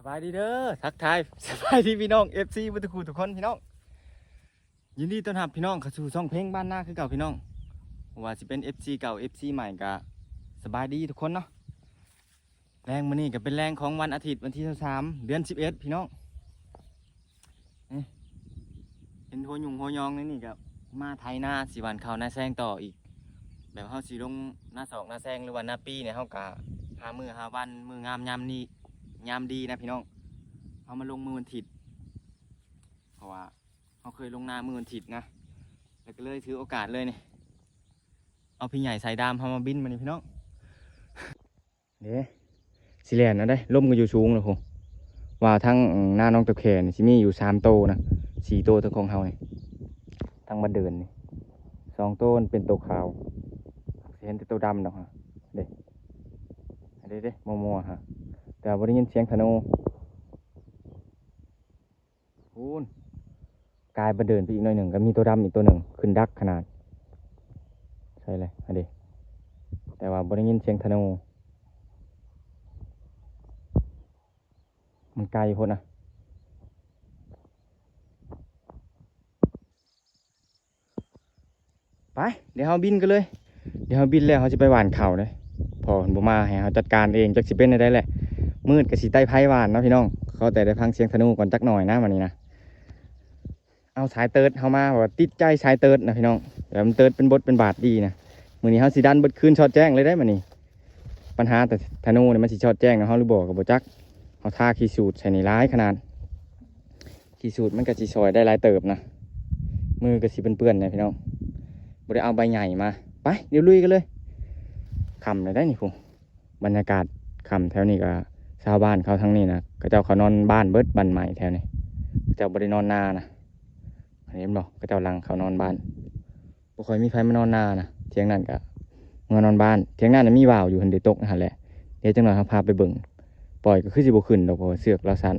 บายดีเด้อทักทายสบายดีพี่น้อง FC บุตรคูทุกคนพี่น้องยินดีต้อนรับพี่น้องเข้าสู่ช่องเพลงบ้านหน้าคือเก่าพี่น้องว่าสิเป็น FC เก่า FC ใหม่ก็สบายดีทุกคนเนาะแรงมื้อนี้ก็เป็นแรงของวันอาทิตย์วันที่23เดือน11พี่น้องนี่เห็นหัวหยุ่งหัวยองนี่ก็มาไถนาสิวันเข้าหน้าแซงต่ออีกแบบเฮาสิลงหน้าศอกหน้าแซงหรือว่าหน้าปีเนี่ยเฮาก็หามื้อหาวันมื้องามยามนี้ยามดีนะพี่น้องเอามาลงมือวันถิดเพราะว่าเขาเคยลงนามือวันถิดนะแล้วก็เลยถือโอกาสเลยนี่เอาพี่ใหญ่สายดามเขามาบินมานี่พี่น้องเด้สิแลนนะได้ล่มก็อยู่สูงเลยผมว่าทั้งหน้าน้องตะแคร่นี่สิมีอยู่3 โตนะ4 โตทั้งของเขานี่ทั้งบันเดินนี่2 โตเป็นโตขาวเห็นแต่โตดำดอกฮะเด้มัวฮะแต่บ่ได้ยินเสียงธนูพูนกายบันเดินไปอีกหน่อยหนึ่งก็มีตัวดำอีกตัวหนึ่งขึ้นดักขนาดใช่เลยอันเดียแต่ว่าบ่ได้ยินเสียงธนูมันไกลโพดนะไปเดี๋ยวเราบินกันเลยเดี๋ยวเราบินแล้วเขาจะไปหว่านเข่าเลยพอบ่มาให้เขาจัดการเองจักสิเป็นได้แหละมืดกับสีใต้ไผ่หวานเนาะพี่น้องเขาแต่ได้พังเสียงธนูก่อนจักหน่อยนะวันนี้นะเอาสายเติร์ดเข้ามาว่าติดใจสายเติร์ดนะพี่น้องแต่มันเติร์ดเป็นบทเป็นบาทดีนะมือนี้เขาสีดันเบิดคืนช็อตแจ้งเลยได้มานี่ปัญหาแต่ธนูเนี่ยมันสีช็อตแจ้งนะเขาหรือบอกกับโบจักเขาท่าขีสูตรใส่ในร้ายขนาดขีสูตรมันก็สีซอยได้หลายเติบนะมือก็สีเปื้อนๆนะพี่น้องบ่ได้เอาใบใหญ่มาไปเดี๋ยวลุยกันเลยค่ำเลยได้นี่ผมบรรยากาศค่ำแถวนี้ก็ชาวบ้านเขาทั้งนี้นะก็เจ้าเขานอนบ้านเบิดบ้านใหม่แถวนี้เจ้าบ่ได้นอนนานะเห็นบอกก็เจ้าหลังเขานอนบ้านบ่ค่อยมีใครมานอนนานะเที่ยงนั้นก็มานอนบ้านเที่ยงนั้นมีว่าวอยู่หันเดตกนั่นแหละเดี๋ยวจังหน่อยเขาพาไปเบิ่งปล่อยก็คือสิบ่ขึ้นดอกเพราะเสือกเราสั่น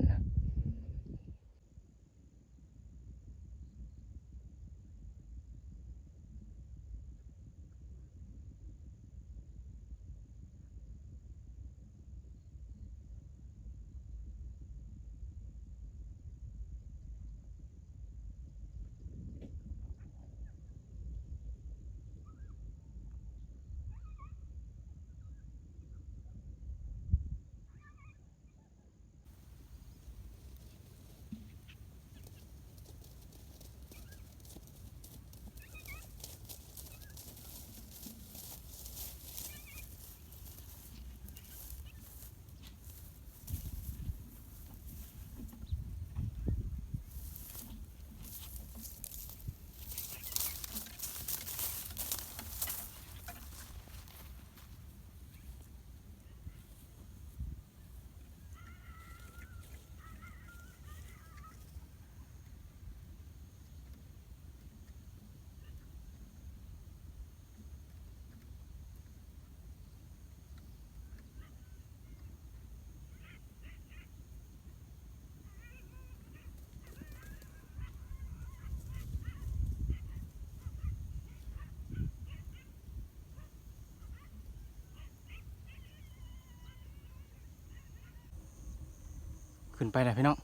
ขึ้นไปเลยพี่น้อง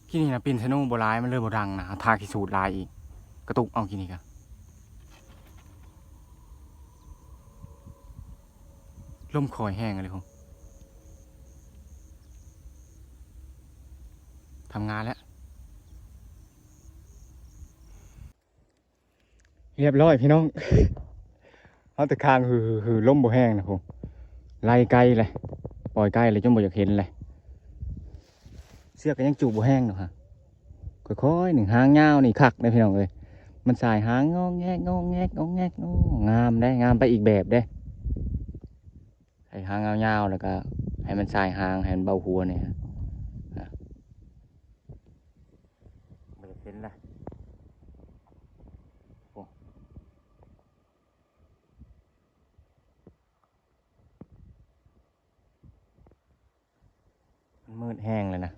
ที่นี่นะปีนธนูโบราณมันเลยโบดังนะทาขีสูตรลายอีกกระตุกเอากินอีกอะลมคอยแห้งเลยผมทำงานแล้วเรียบร้อยพี่น้องเอาแต่คางหือลมโบแห้งนะผมไล่ไกลเลยปล่อยไกลเลยจนบ่อยากเห็นเลยเสื้อก็ยังจูบโบแห้งเนาะฮะค่อยๆหนึ่งหางยาวนี่คักเลยพี่น้องเลยมันสายหางงอแงกงอแงกงอแงกงามได้งามไปอีกแบบได้ใส่หางยาวๆแล้วก็ให้มันสายหางให้มันเบาหัวเนี่ยไม่เห็นละมันมืดแห้งเลยนะ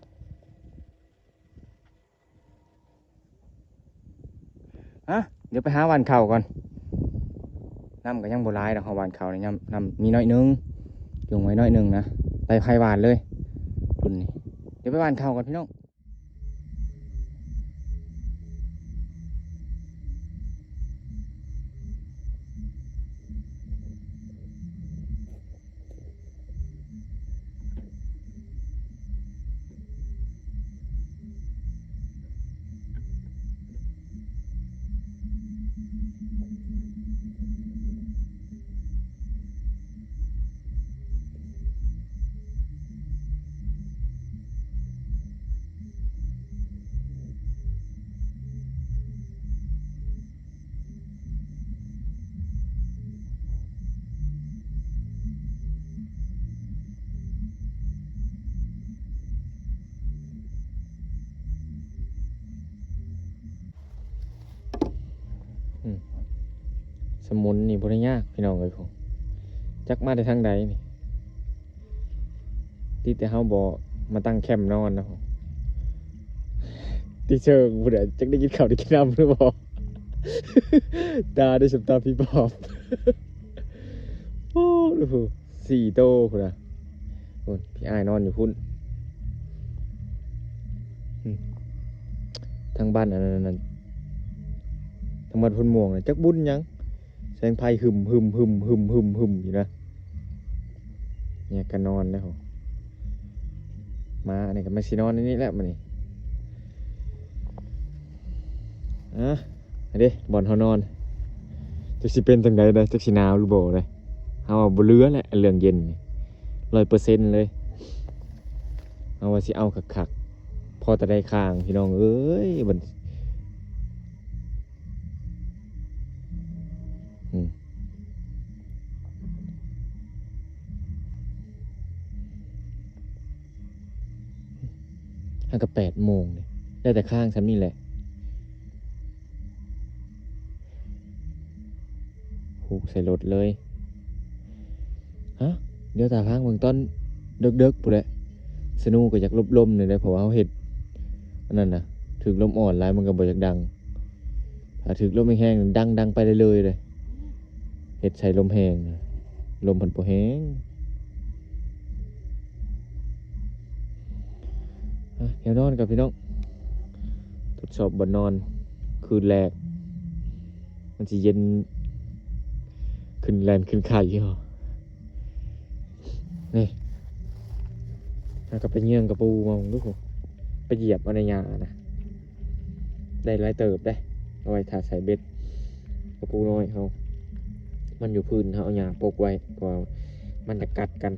เดี๋ยวไปหาวันเข่าก่อนน้ำก็ยังโบราณนะเขาวันเข่าเนี่ยน้ำมีน้อยนึงจุงไว้น้อยนึงนะไต่ไข่หวานเลยรุ่นนี้ เดี๋ยวไปบ้านเขาก่อนพี่น้องสมุนนี่บ่ได้ยากพี่น้องเอ้ยผมจักมาได้ทางใดนี่ที่แต่เฮาบ่มาตั้งแคมป์นอนนะผมที่เชิงผู้ใดจักได้กินข้าวได้กินน้ำหรือบ่ ตาได้สบตาพี่ปอบ โอ้ดู4 โตพุ่นน่ะพุ่นพี่อ้ายนอนอยู่พุ่นทางบ้านอันนั้นทางบ้านพุ่นม่วงน่ะจักบุญหยังแสงไฟหึมอยู่นะเนี่ยก็นอนแล้วมาอันนี้ก็มาสินอนในนี้แหละมื้อนี้อันนี้บ่อนเฮานอนจักสิเป็นจังใดได้จักสิหนาวหรือบ่ได้เฮาบ่เหลือแหละเรื่องเย็นนี่ 100% เลยเอาว่าสิเอาคักๆพอแต่ได้ข้างพี่น้องเอ้ยบัดห้ากับ8 โมงนี่ได้แต่ข้างฉันนี่แหละผูกใส่รถเลยฮะเดี๋ยวตาพังเบิ่งต้นเดึกๆพุ่นแหละสนุกก็อยากลมๆนี่แหละเพราะว่าเฮาเฮ็ดอันนั้นน่ะถึกลมอ่อนหลายมันก็บ่อยากดังถ้าถึกลมแห้งๆดังไปเลยๆเลยเฮ็ดใส่ลมแห้งลมเพิ่นบ่แห้งเดี๋ยวนอนกับพี่น้องทดสอบบ่นอนคืนแรกมันสิเย็นขึ้นแลนขึ้นไข่เหรอนี่แล้วก็ไปเยื่องกระปูมาดูผมไปเหยียบเอาในยานะได้หลายเติบได้เอาไว้ถาใส่เบ็ดกระปูน้อยเขามันอยู่พื้นเขาเอาหญ้าปกไว้เพราะมันจะกัดกัน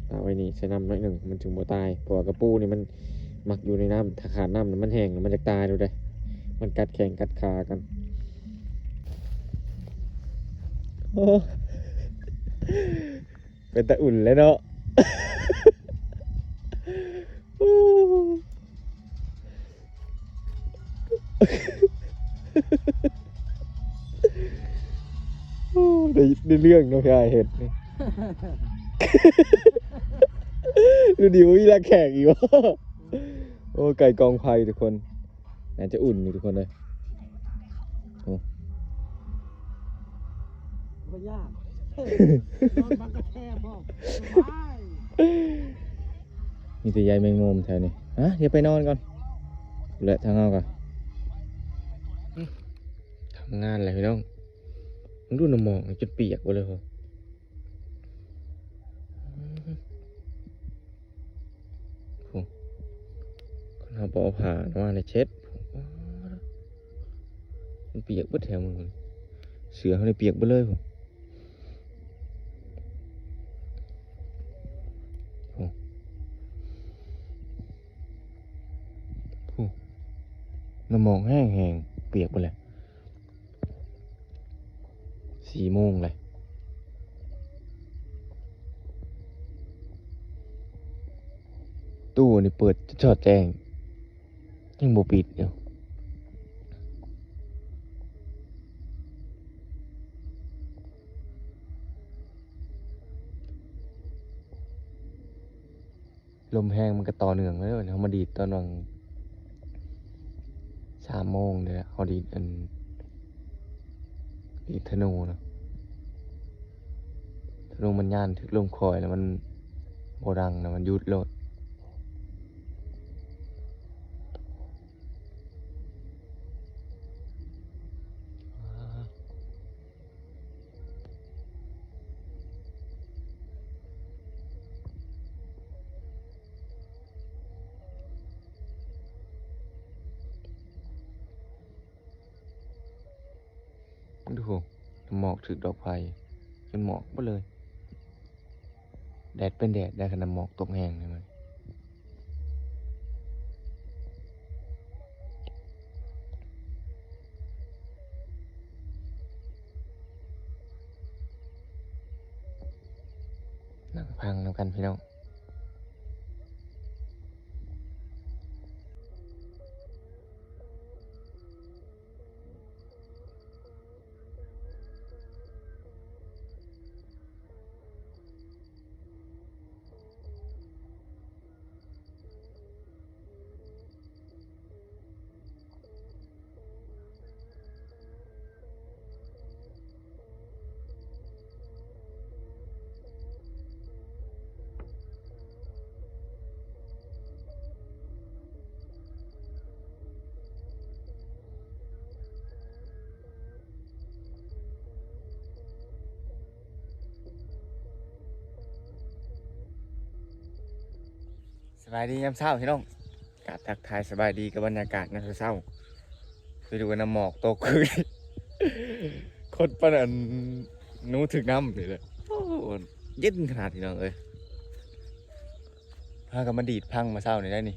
เอาไว้นี่ใส่น้ำน้อยหนึ่งมันถึงบ่ตายเพราะกระปูนี่มันหมักอยู่ในน้ำถ้าขาดน้ำมันแห้งมันจะตายดูได้มันกัดแข้งกัดขากันโอ้เป็นตะอุ่นเลยเนาะ ได้เรื่องเนาะพี่ไอเห็ดนี่ ดูดิว่ามีรักแขกอีกวะโอ้ไก่กองไฟทุกคนน่าจะอุ่นอยู่ทุกคนเลยโอ้ ก็ยากนอนบังกระแทกพ่อสบาย มีแต่ใยแมงมุมแถวนี้เดี๋ยวไปนอนก่อนและทางเอาก่อนทำงานอะไรพี่น้องมึงดูน้ำหมอกจนเปียกหมดเลยเหรอคนเอาปอผ่าว่าในเช็ดมันเปียกเบิดแถวมึงเสือเขาเลยเปียกไปเลยผมน้ำหมอกแห้งเปียกไปเลย4 โมงเลยตู้นี่เปิดจอดแจ้งยังบ่ปิดอยู่ลมแห้งมันก็ต่อเนื่องเลยเขามาดีดตอนวัน3 โมงเลยเขาดีดดีดธนูนะธนูมันย่านถึกลมคอยแล้วมัน โบดังนะมันหยุดโลดดูหมอกถึกดอกไผ่จนหมอกหมดเลยแดดเป็นแดดได้ขนาดหมอกตกแห้งเลยมันนั่งพังนำกันพี่น้องสบายดียามเช้าพี่น้องกาดทักทายสบายดีกับบรรยากาศนะเช้าไปดูน้ำหมอกตกคือคนปนันนู้ถึงน้ำเลยโอ้เย็นขนาดพี่น้องเอ้ยพากันมาดีดพังมาเช้านี่ได้นี่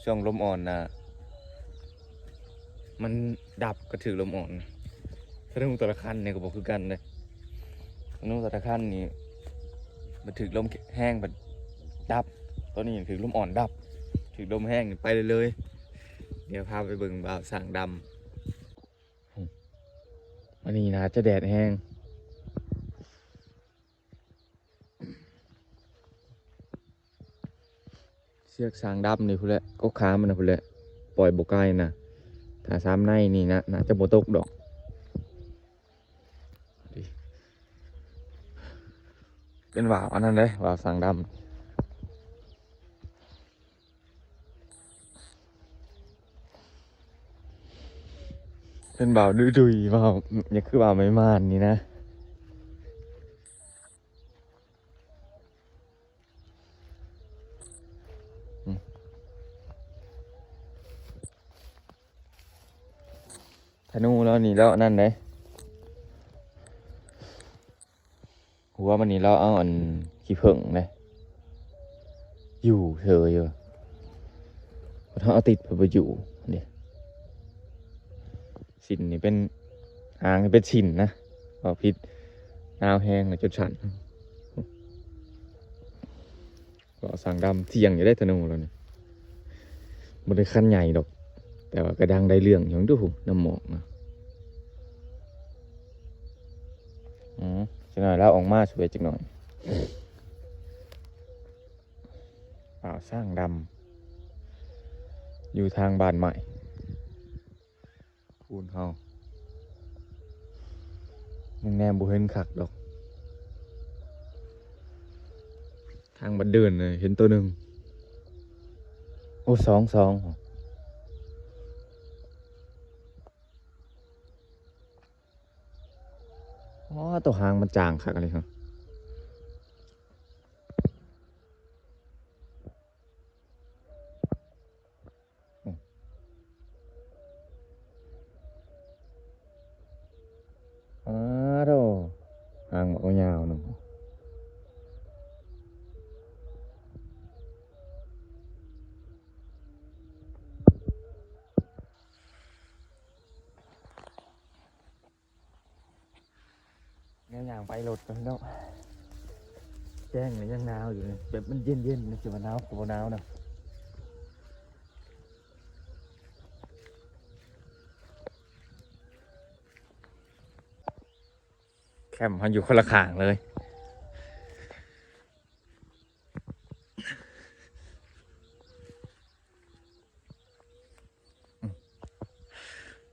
ช่วงลมอ่อนนะมันดับก็ถือลมอ่อนถ้านุ่งแต่ละขั้นเนี่ยก็บอกคือกันเลยนุ่งแต่ละขั้นนี่มันถือลมแห้งมันดับตอนนี้ถือลมอ่อนดับถือลมแห้งไปเลยเดี๋ยวพาไปเบิ่งบ่าวสางดำวันนี้นะจะแดดแห้งเสือกสางดำนี่พุ่นแหละก็ค้ามันนะพุ่นแหละปล่อยบกไก่นะถ้าซ้ำในนี่นะน่าจะโบตกดอกเป็นบ่าวอันนั้นเลยบ่าวสางดำเป็นบ่าวดุยๆบ่าวอย่าคือบ่าวไม่มานนี่นะธนูแล้วนี่แล้วนั่นเลยหัวมันนี่เราเอาอันขี้ผึ้งเลยอยู่เฉยอยู่ถ้าเอาติดไปอยู่เนี่ยสินนี่เป็นหางนี่เป็นสินนะเอาพิษนาวแห้งนะจุดฉันก็สั่งดำเที่ยงอยู่ได้ธนูแล้วเนี่ยมันได้ขั้นใหญ่ดอกแต่ว่ากระดังได้เรื่องอย่างดูน้ำหมอกนะจังหน่อยแล้วออกมาสวยจังหน่อยสร้างดำอยู่ทางบ้านใหม่คูณเฮายังแนมบุเห็นคักดอกทางบันเดินเลยเห็นตัวหนึ่งโอ้สองอ๋อตัวหางมันจางคักอะไรครับโธ่หางมันก็ยาวหนึ่งอย่างไปรถกันแล้วแจ้งเลยยังหนาวอยู่เลยแบบมันเย็นๆนะจะมาหนาวกับหนาวนะแคมป์มันอยู่คนละข้างเลย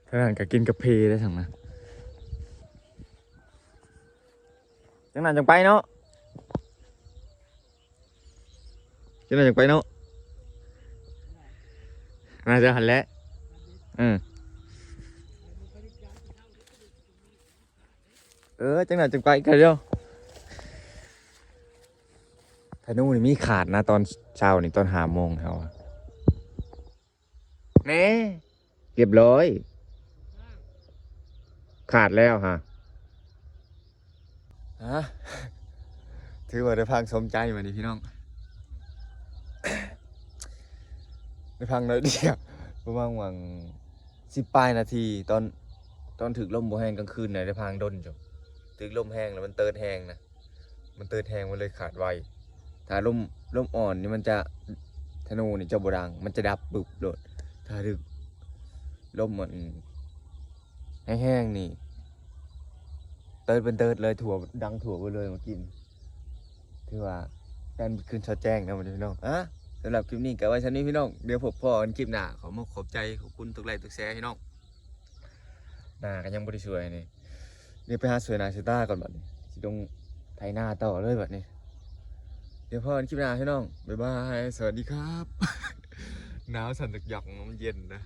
ท่านั้นก็กินกาแฟได้ทั้งนั้นจังนั้นจังไปเนาะ จะน่าจะไปเนาะน่าจะหันแล้วจังหวะจังไปกันเดียวธนูนี่มีขาดนะตอนเช้านี่ตอน5 โมงเขาเน่เรียบร้อยขาดแล้วฮะถือว่าได้พังสมใจมาดิพี่น้อง ได้พังน้อยเดียวประมาณหวัง10 ปลายนาทีตอนถึกลมบ่แห้งกลางคืนเนี่ยได้พังดนจ้ะถึกลมแห้งแล้วมันเติร์ดแห้งนะมันเติร์ดแห้งมันเลยขาดไวถ้าลมอ่อนนี่มันจะธนูนี่จะบ่ดังมันจะดับบึบโดดถ้าถึกลมมันแห้งๆนี่เติร์ดเป็นเติร์ดเลยถั่วดังถั่วไปเลยมากินถือว่าการขึ้นชอแจ้งนะมันพี่น้องสำหรับคลิปนี้ก็ไว้ชั้นนี้พี่น้องเดี๋ยวผมพอกันคลิปหน้าขอมาขอบใจขอบคุณทุกไลค์ทุกแชร์พี่น้องหน้าก็ยังบ่ได้สวยนี่เดี๋ยวไปหาสวยหน้าสวยตาก่อนบัดนี้สิต้องไถหน้าต่อเลยบัดนี้เดี๋ยวพอกันคลิปหน้าพี่น้องบ๊ายบายสวัสดีครับ หนาวสั่นตึกหยอกมันเย็นนะ